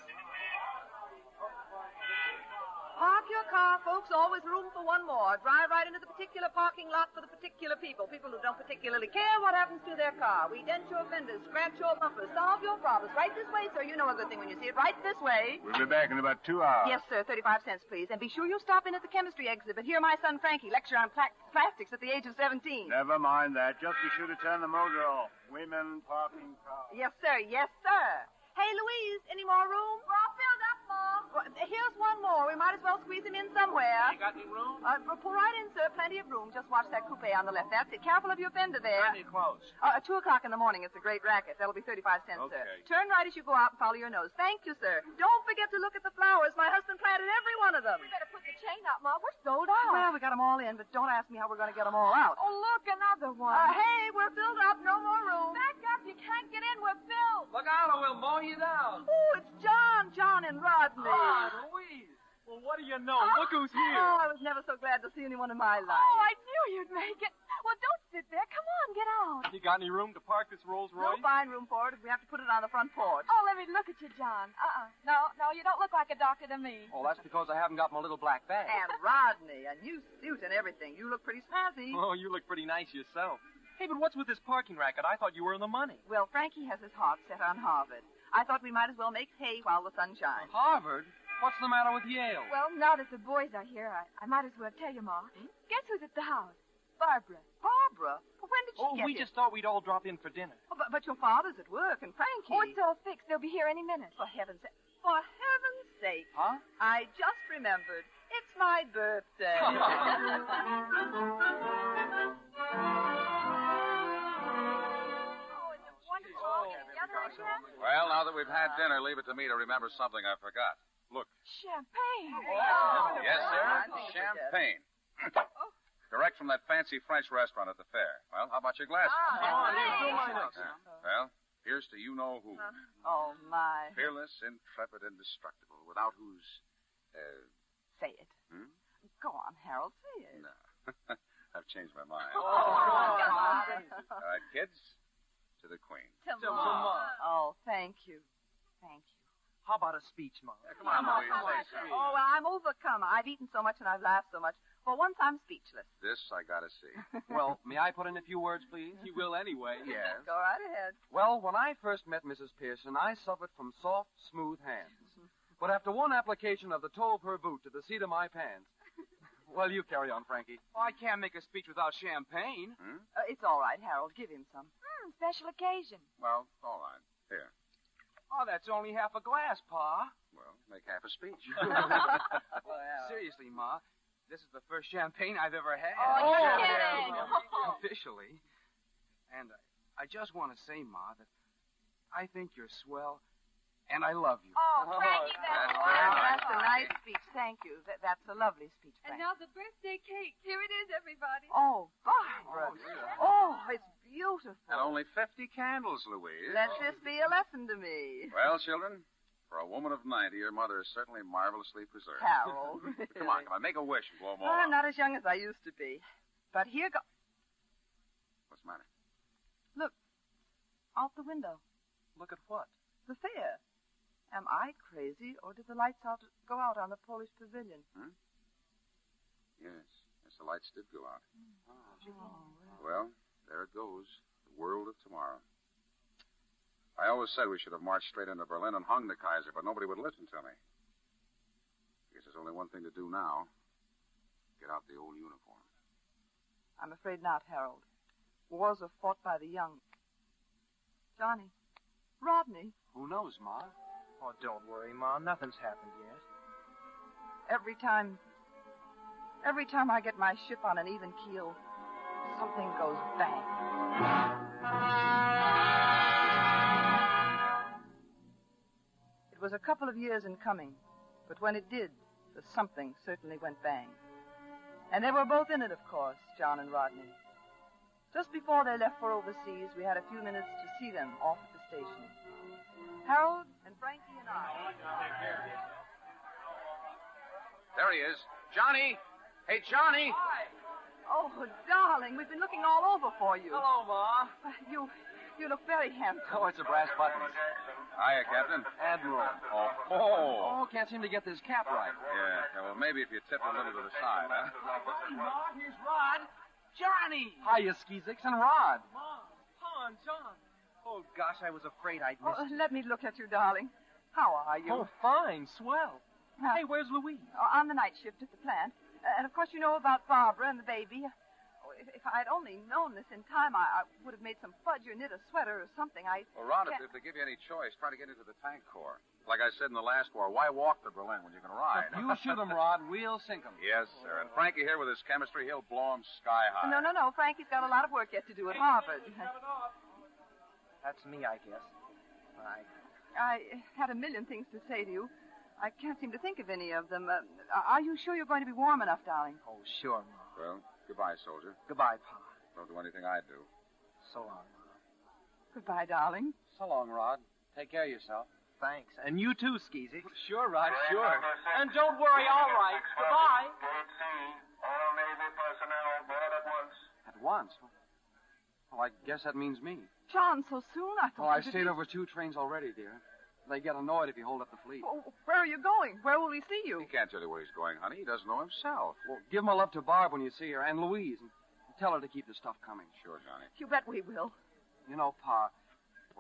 Park your car, folks. Always room for one more. Drive right into the particular parking lot for the particular people. People who don't particularly care what happens to their car. We dent your fenders, scratch your bumpers, solve your problems. Right this way, sir. You know a good thing when you see it. Right this way. We'll be back in about 2 hours. Yes, sir. 35 cents, please. And be sure you stop in at the chemistry exhibit. Hear my son Frankie lecture on plastics at the age of 17. Never mind that. Just be sure to turn the motor off. Women parking cars. Yes, sir. Yes, sir. Hey, Louise, any more room? We're all filled up, Ma. Well, here's one more. We might as well squeeze him in somewhere. You got any room? Pull right in, sir. Plenty of room. Just watch that coupe on the left. That's it. Careful of your fender there. Plenty close. 2 o'clock in the morning. It's a great racket. That'll be 35 cents, Okay. sir. Turn right as you go out and follow your nose. Thank you, sir. Don't forget to look at the flowers. My husband planted every one of them. We better put the chain up, Ma. We're sold out. Well, we got them all in, but don't ask me how we're going to get them all out. Oh, look, another one. Hey, we're filled up. No more room. Back up. You can't get in. We're filled. Look out or we'll mow you down. Oh, it's John and Rodney. Louise. Well, what do you know? Look who's here. Oh, I was never so glad to see anyone in my life. Oh, I knew you'd make it. Well, don't sit there. Come on, get out. You got any room to park this Rolls Royce? No fine room for it if we have to put it on the front porch. Oh, let me look at you, John. No, you don't look like a doctor to me. Oh, that's because I haven't got my little black bag. And Rodney, a new suit and everything. You look pretty snazzy. Oh, you look pretty nice yourself. Hey, but what's with this parking racket? I thought you were in the money. Well, Frankie has his heart set on Harvard. I thought we might as well make hay while the sun shines. Harvard? What's the matter with Yale? Well, now that the boys are here, I might as well tell you, Ma. Guess who's at the house? Barbara. Barbara? Well, when did she get we here? just thought we'd all drop in for dinner. Oh, but your father's at work, and Frankie... Oh, it's all fixed. They'll be here any minute. For heaven's sake. Huh? I just remembered. It's my birthday. Well, now that we've had dinner, leave it to me to remember something I forgot. Look. Champagne. Yes, sir. Champagne. Direct from that fancy French restaurant at the fair. Well, how about your glasses? Well, here's to you-know-who. Oh, my. Fearless, intrepid, indestructible, without whose... Say it. Hmm? Go on, Harold, say it. No. I've changed my mind. Oh, All right, kids, to the Queen. To Ma. Oh, thank you. Thank you. How about a speech, Mom? Come on, Louise, say something. Oh, well, I'm overcome. I've eaten so much and I've laughed so much. For once, I'm speechless. This I gotta see. Well, may I put in a few words, please? You will anyway. Yes. Go right ahead. Well, when I first met Mrs. Pearson, I suffered from soft, smooth hands. But after one application of the toe of her boot to the seat of my pants... Well, you carry on, Frankie. Oh, I can't make a speech without champagne. Hmm? It's all right, Harold. Give him some. Special occasion. Well, all right. Here. Oh, that's only half a glass, Pa. Well, make half a speech. Seriously, Ma, this is the first champagne I've ever had. Oh, you're kidding. Officially. And I just want to say, Ma, that I think you're swell, and I love you. Oh, Frankie, that's a nice speech. Thank you. That's a lovely speech, And Frankie. now the birthday cake. Here it is, everybody. Oh, Barbara. Oh, it's beautiful. And only 50 candles, Louise. Let this be a lesson to me. Well, children, for a woman of 90, your mother is certainly marvelously preserved. Harold. Come on, make a wish and blow them all I'm out. not as young as I used to be. But here go... What's the matter? Look. Out the window. Look at what? The fair. Am I crazy, or did the lights go out on the Polish pavilion? Hmm? Yes, the lights did go out. Oh, Well, there it goes. The world of tomorrow. I always said we should have marched straight into Berlin and hung the Kaiser, but nobody would listen to me. I guess there's only one thing to do now. Get out the old uniform. I'm afraid not, Harold. Wars are fought by the young. Johnny. Rodney. Who knows, Ma? Oh, don't worry, Ma. Nothing's happened yet. Every time I get my ship on an even keel, something goes bang. It was a couple of years in coming, but when it did, the something certainly went bang. And they were both in it, of course, John and Rodney. Just before they left for overseas, we had a few minutes to see them off at the station. Harold and Frankie and I. There he is. Johnny! Hey, Johnny! Oh, darling, we've been looking all over for you. Hello, Ma. You look very handsome. Oh, it's a brass button. Hiya, Captain. Admiral. Oh. Oh, can't seem to get this cap right. Yeah, well, maybe if you tip a little to the side, huh? Hey, Ma, here's Rod. Johnny! Hiya, Skeezix and Rod. Ma, Pa, and John. Oh, gosh, I was afraid I'd miss you. Let me look at you, darling. How are you? Oh, fine. Swell. Hey, where's Louise? On the night shift at the plant. And, of course, you know about Barbara and the baby. Oh, if I'd only known this in time, I would have made some fudge or knit a sweater or something. Well, Rod, if they give you any choice, try to get into the tank corps. Like I said in the last war, why walk to Berlin when you can ride? You shoot 'em, Rod. We'll sink 'em. Yes, sir. And Frankie here with his chemistry, he'll blow 'em sky high. No. Frankie's got a lot of work yet to do at Harvard. That's me, I guess. I had a million things to say to you. I can't seem to think of any of them. Are you sure you're going to be warm enough, darling? Oh, sure, Ma. Well, goodbye, soldier. Goodbye, Pa. Don't do anything I do. So long. Goodbye, darling. So long, Rod. Take care of yourself. Thanks. And you too, Skeezy. Sure, Rod, sure. And don't worry, all right. Goodbye. All Navy personnel board at once. At once? Well, I guess that means me. John, so soon? I thought Well, I you stayed over 2 trains already, dear. They get annoyed if you hold up the fleet. Oh, where are you going? Where will we see you? He can't tell you where he's going, honey. He doesn't know himself. Well, give my love to Barb when you see her, and Louise, and tell her to keep the stuff coming. Sure, Johnny. You bet we will. You know, Pa,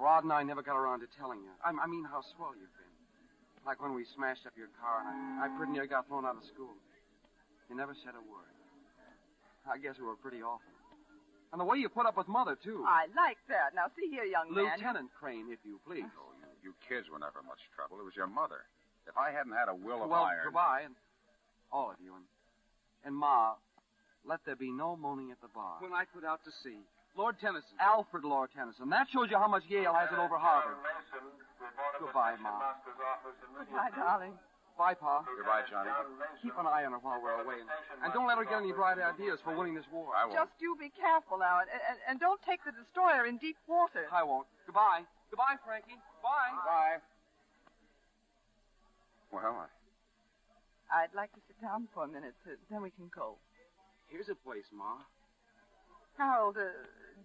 Rod and I never got around to telling you. I mean how swell you've been. Like when we smashed up your car and I pretty near got thrown out of school. You never said a word. I guess we were pretty awful. And the way you put up with Mother, too. I like that. Now, see here, young man. Lieutenant Crane, if you please. Oh, you kids were never much trouble. It was your mother. If I hadn't had a will of well, iron... goodbye, and all of you. And Ma, let there be no moaning at the bar. When I put out to sea, Lord Tennyson. Alfred Lord Tennyson. That shows you how much Yale has it over Harvard. Goodbye, Ma. Goodbye, darling. Bye, Pa. Goodbye, Johnny. Keep an eye on her while we're away. And don't let her get any bright ideas for winning this war. I won't. Just you be careful now, and don't take the destroyer in deep water. I won't. Goodbye. Goodbye, Frankie. Bye. Bye. Well, I'd like to sit down for a minute, then we can go. Here's a place, Ma. Harold,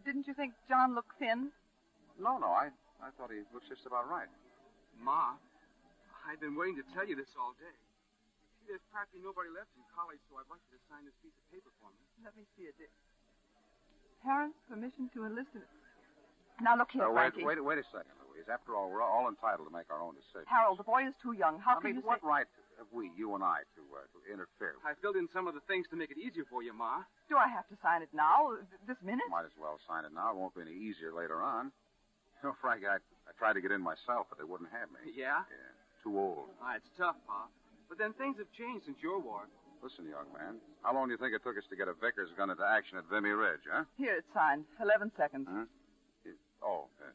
didn't you think John looked thin? No, I thought he looked just about right. Ma, I've been waiting to tell you this all day. See, there's practically nobody left in college, so I'd like you to sign this piece of paper for me. Let me see it, Dick. Parents' permission to enlist in... Now, look here, Frankie. Wait a second, Louise. After all, we're all entitled to make our own decisions. Harold, the boy is too young. How can you what say... right have we, you and I, to interfere? I filled in some of the things to make it easier for you, Ma. Do I have to sign it now, this minute? Might as well sign it now. It won't be any easier later on. You know, Frankie, I tried to get in myself, but they wouldn't have me. Yeah? Yeah. Too old. It's tough, Pa. But then things have changed since your war. Listen, young man, how long do you think it took us to get a Vickers gun into action at Vimy Ridge, huh? Here, it's signed. 11 seconds. Huh?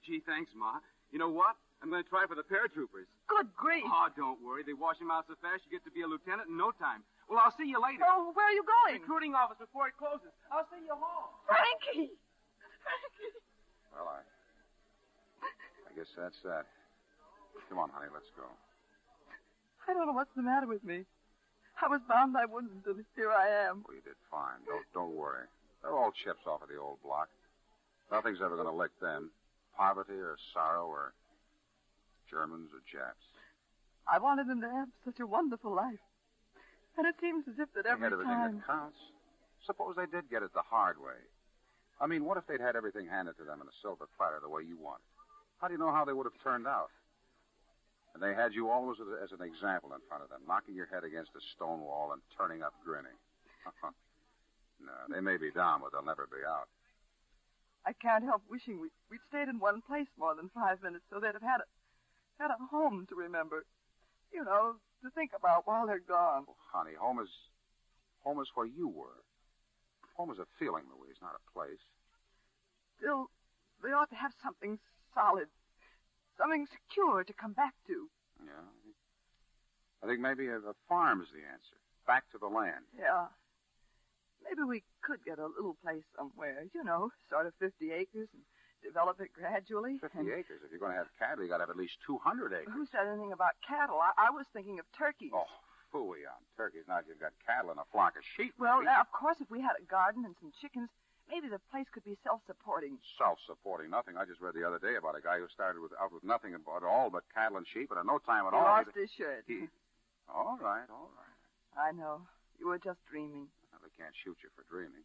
Gee, thanks, Ma. You know what? I'm going to try for the paratroopers. Good grief. Oh, don't worry. They wash him out so fast you get to be a lieutenant in no time. Well, I'll see you later. Oh, where are you going? Recruiting office before it closes. I'll see you home. Frankie! Well, I guess that's that. Come on, honey, let's go. I don't know what's the matter with me. I was bound I wouldn't, and here I am. Well, you did fine. Don't worry. They're all chips off of the old block. Nothing's ever going to lick them. Poverty or sorrow or Germans or Japs. I wanted them to have such a wonderful life. And it seems as if that every They get everything time... that counts. Suppose they did get it the hard way. I mean, what if they'd had everything handed to them in a silver platter the way you wanted? How do you know how they would have turned out? And they had you always as an example in front of them, knocking your head against a stone wall and turning up grinning. No, they may be down, but they'll never be out. I can't help wishing we'd stayed in one place more than 5 minutes so they'd have had a home to remember. You know, to think about while they're gone. Oh, honey, home is where you were. Home is a feeling, Louise, not a place. Still, they ought to have something solid. Something secure to come back to. Yeah. I think maybe a farm's the answer. Back to the land. Yeah. Maybe we could get a little place somewhere, you know, sort of 50 acres and develop it gradually. 50 acres? If you're going to have cattle, you got to have at least 200 acres. Who said anything about cattle? I was thinking of turkeys. Oh, phooey on turkeys. Now you've got cattle and a flock of sheep. Well, of course, if we had a garden and some chickens, maybe the place could be self-supporting. Self-supporting nothing. I just read the other day about a guy who started out with nothing at all but cattle and sheep, and in no time at all... He lost his shirt. All right. I know. You were just dreaming. Well, they can't shoot you for dreaming.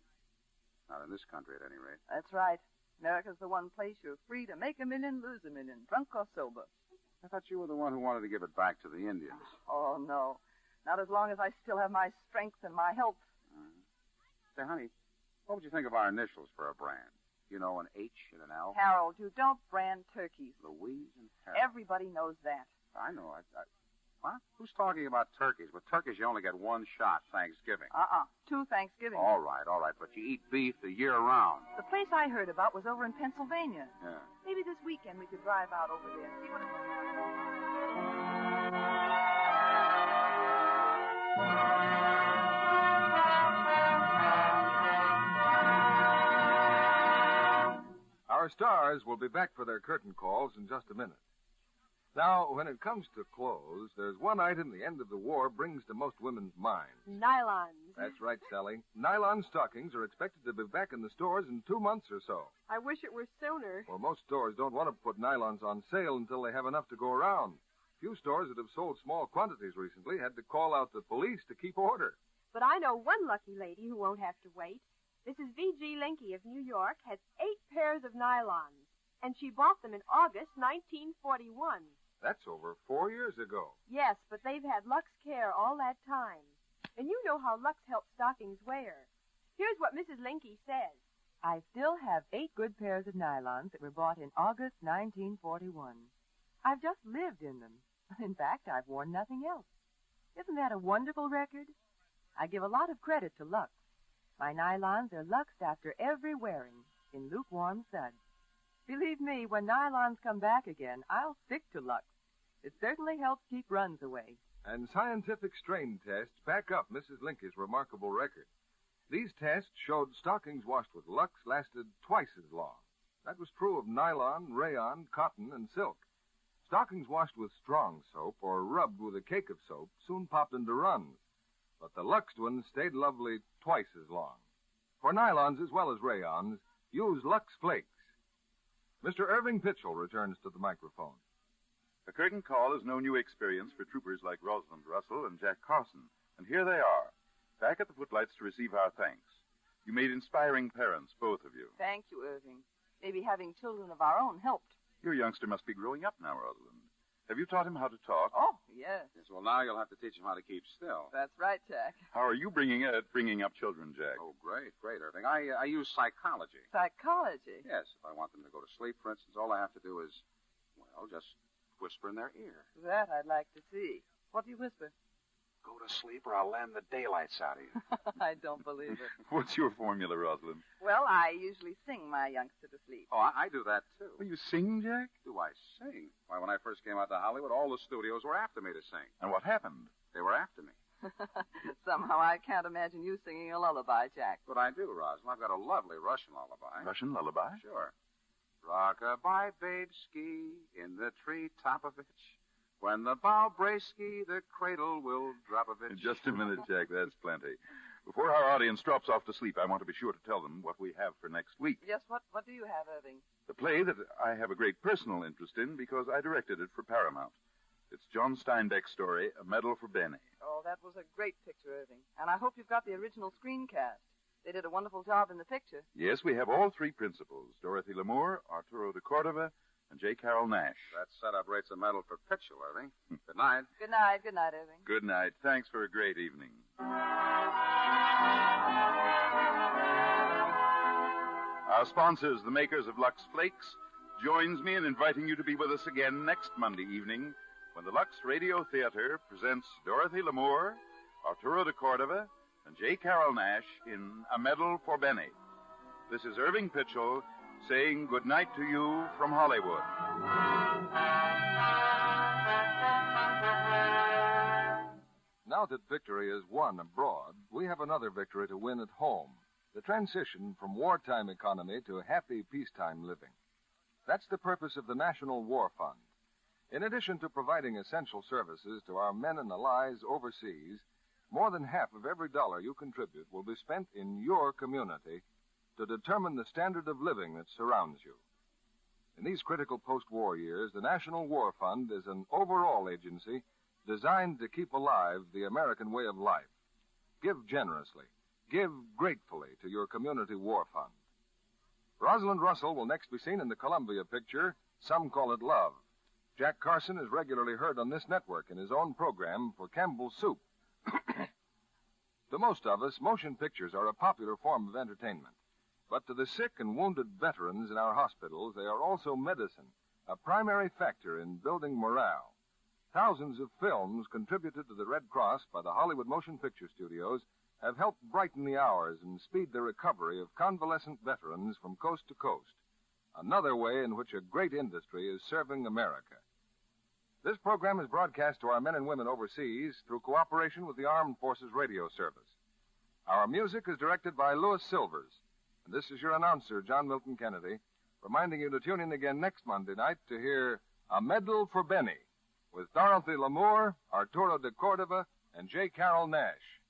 Not in this country, at any rate. That's right. America's the one place you're free to make $1 million, lose $1 million, drunk or sober. I thought you were the one who wanted to give it back to the Indians. Oh, no. Not as long as I still have my strength and my health. Say, honey, what would you think of our initials for a brand? You know, an H and an L? Harold, you don't brand turkeys. Louise and Harold. Everybody knows that. I know. What? Who's talking about turkeys? With turkeys, you only get one shot, Thanksgiving. 2 Thanksgivings. All right. But you eat beef the year round. The place I heard about was over in Pennsylvania. Yeah. Maybe this weekend we could drive out over there and see what it Our Our stars will be back for their curtain calls in just a minute. Now, when it comes to clothes, there's one item the end of the war brings to most women's minds. Nylons. That's right, Sally. Nylon stockings are expected to be back in the stores in 2 months or so. I wish it were sooner. Well, most stores don't want to put nylons on sale until they have enough to go around. Few stores that have sold small quantities recently had to call out the police to keep order. But I know one lucky lady who won't have to wait. Mrs. V.G. Linky of New York has 8 pairs of nylons, and she bought them in August 1941. That's over 4 years ago. Yes, but they've had Lux care all that time. And you know how Lux helps stockings wear. Here's what Mrs. Linky says. I still have 8 good pairs of nylons that were bought in August 1941. I've just lived in them. In fact, I've worn nothing else. Isn't that a wonderful record? I give a lot of credit to Lux. My nylons are Luxed after every wearing in lukewarm suds. Believe me, when nylons come back again, I'll stick to Lux. It certainly helps keep runs away. And scientific strain tests back up Mrs. Linky's remarkable record. These tests showed stockings washed with Lux lasted twice as long. That was true of nylon, rayon, cotton, and silk. Stockings washed with strong soap or rubbed with a cake of soap soon popped into runs. But the Luxed ones stayed lovely twice as long. For nylons as well as rayons, use Lux Flakes. Mr. Irving Pitchell returns to the microphone. The curtain call is no new experience for troopers like Rosalind Russell and Jack Carson. And here they are, back at the footlights to receive our thanks. You made inspiring parents, both of you. Thank you, Irving. Maybe having children of our own helped. Your youngster must be growing up now, Rosalind. Have you taught him how to talk? Oh, yes. Yes, well, now you'll have to teach him how to keep still. That's right, Jack. How are you bringing up children, Jack? Oh, great, Irving. I use psychology. Psychology? Yes, if I want them to go to sleep, for instance, all I have to do is, well, just whisper in their ear. That I'd like to see. What do you whisper? Go to sleep or I'll land the daylights out of you. I don't believe it. What's your formula, Rosalind? Well, I usually sing my youngster to sleep. Oh, I do that, too. Well, you sing, Jack? Do I sing? Why, when I first came out to Hollywood, all the studios were after me to sing. And what happened? They were after me. Somehow I can't imagine you singing a lullaby, Jack. But I do, Rosalind. I've got a lovely Russian lullaby. Russian lullaby? Sure. Rock-a-bye, babe-ski, in the tree-top of it. When the bow brace-ski, the cradle will drop a bit. Just a minute, Jack. That's plenty. Before our audience drops off to sleep, I want to be sure to tell them what we have for next week. Yes, what do you have, Irving? The play that I have a great personal interest in because I directed it for Paramount. It's John Steinbeck's story, A Medal for Benny. Oh, that was a great picture, Irving. And I hope you've got the original screencast. They did a wonderful job in the picture. Yes, we have all 3 principals, Dorothy Lamour, Arturo de Cordova, and J. Carroll Nash. That setup rates a medal for Pitchell, Irving. Good night. Good night. Good night, Irving. Good night. Thanks for a great evening. Our sponsors, the makers of Lux Flakes, joins me in inviting you to be with us again next Monday evening when the Lux Radio Theater presents Dorothy Lamour, Arturo de Cordova, and J. Carroll Nash in A Medal for Benny. This is Irving Pitchell saying good night to you from Hollywood. Now that victory is won abroad, we have another victory to win at home. The transition from wartime economy to happy peacetime living. That's the purpose of the National War Fund. In addition to providing essential services to our men and allies overseas, more than half of every dollar you contribute will be spent in your community to determine the standard of living that surrounds you. In these critical post-war years, the National War Fund is an overall agency designed to keep alive the American way of life. Give generously, give gratefully to your community war fund. Rosalind Russell will next be seen in the Columbia picture, Some Call It Love. Jack Carson is regularly heard on this network in his own program for Campbell's Soup. To most of us, motion pictures are a popular form of entertainment. But to the sick and wounded veterans in our hospitals, they are also medicine, a primary factor in building morale. Thousands of films contributed to the Red Cross by the Hollywood Motion Picture Studios have helped brighten the hours and speed the recovery of convalescent veterans from coast to coast. Another way in which a great industry is serving America. This program is broadcast to our men and women overseas through cooperation with the Armed Forces Radio Service. Our music is directed by Louis Silvers. And this is your announcer, John Milton Kennedy, reminding you to tune in again next Monday night to hear A Medal for Benny with Dorothy Lamour, Arturo de Cordova, and J. Carroll Nash.